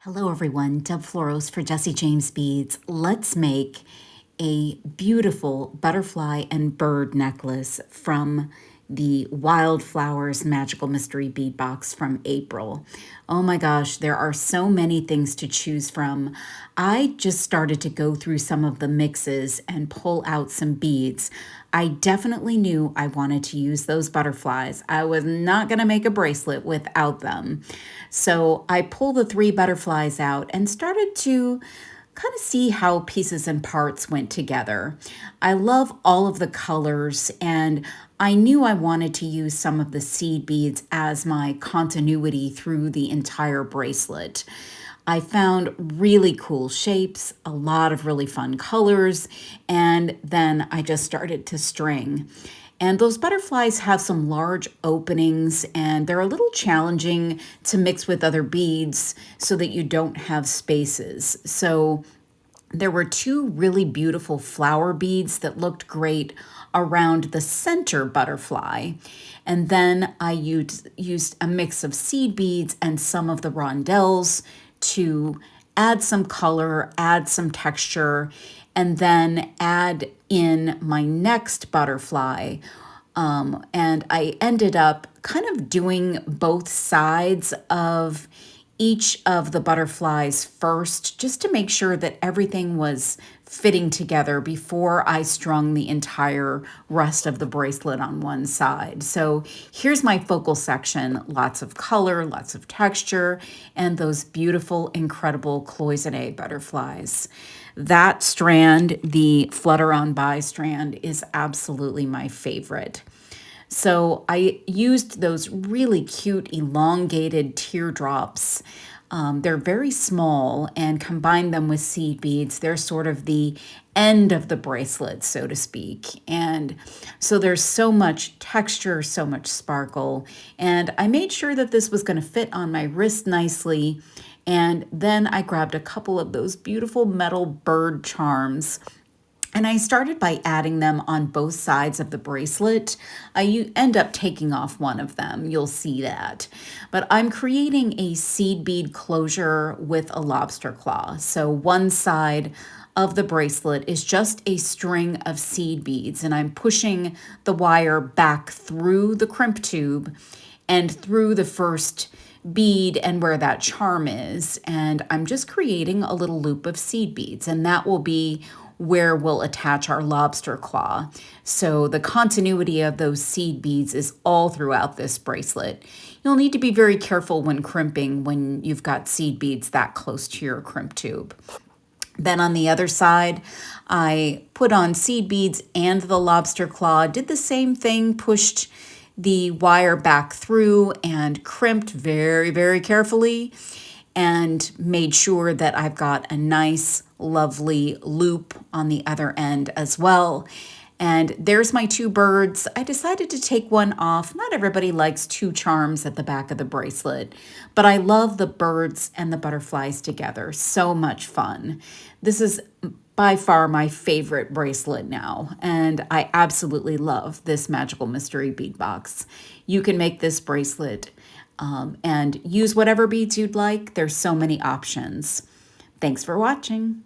Hello everyone, Deb Floros for Jesse James Beads. Let's make a beautiful butterfly and bird necklace from the Wildflowers Magical Mystery Bead Box from April. Oh my gosh, there are so many things to choose from. I just started to go through some of the mixes and pull out some beads. I definitely knew I wanted to use those butterflies. I was not going to make a bracelet without them. So I pulled the 3 butterflies out and started to kind of see how pieces and parts went together. I love all of the colors, and I knew I wanted to use some of the seed beads as my continuity through the entire bracelet. I found really cool shapes, a lot of really fun colors, and then I just started to string. And those butterflies have some large openings, and they're a little challenging to mix with other beads so that you don't have spaces. So there were 2 really beautiful flower beads that looked great around the center butterfly. And then I used a mix of seed beads and some of the rondelles to add some color, add some texture, and then add in my next butterfly. And I ended up kind of doing both sides of each of the butterflies first, just to make sure that everything was fitting together before I strung the entire rest of the bracelet on one side. So here's my focal section, lots of color, lots of texture, and those beautiful, incredible cloisonne butterflies. That strand, the Flutter On By strand, is absolutely my favorite. So I used those really cute elongated teardrops. They're very small, and combined them with seed beads. They're sort of the end of the bracelet, so to speak. And so there's so much texture, so much sparkle. And I made sure that this was going to fit on my wrist nicely. And then I grabbed a couple of those beautiful metal bird charms, and I started by adding them on both sides of the bracelet. You end up taking off one of them, you'll see that. But I'm creating a seed bead closure with a lobster claw. So one side of the bracelet is just a string of seed beads, and I'm pushing the wire back through the crimp tube and through the first bead and where that charm is. And I'm just creating a little loop of seed beads, and that will be where we'll attach our lobster claw. So the continuity of those seed beads is all throughout this bracelet. You'll need to be very careful when crimping when you've got seed beads that close to your crimp tube. Then on the other side, I put on seed beads and the lobster claw, did the same thing, pushed the wire back through and crimped very, very carefully, and made sure that I've got a nice, lovely loop on the other end as well. And there's my 2 birds. I decided to take one off. Not everybody likes 2 charms at the back of the bracelet, but I love the birds and the butterflies together. So much fun. This is by far my favorite bracelet now, and I absolutely love this Magical Mystery Bead Box. You can make this bracelet and use whatever beads you'd like. There's so many options. Thanks for watching.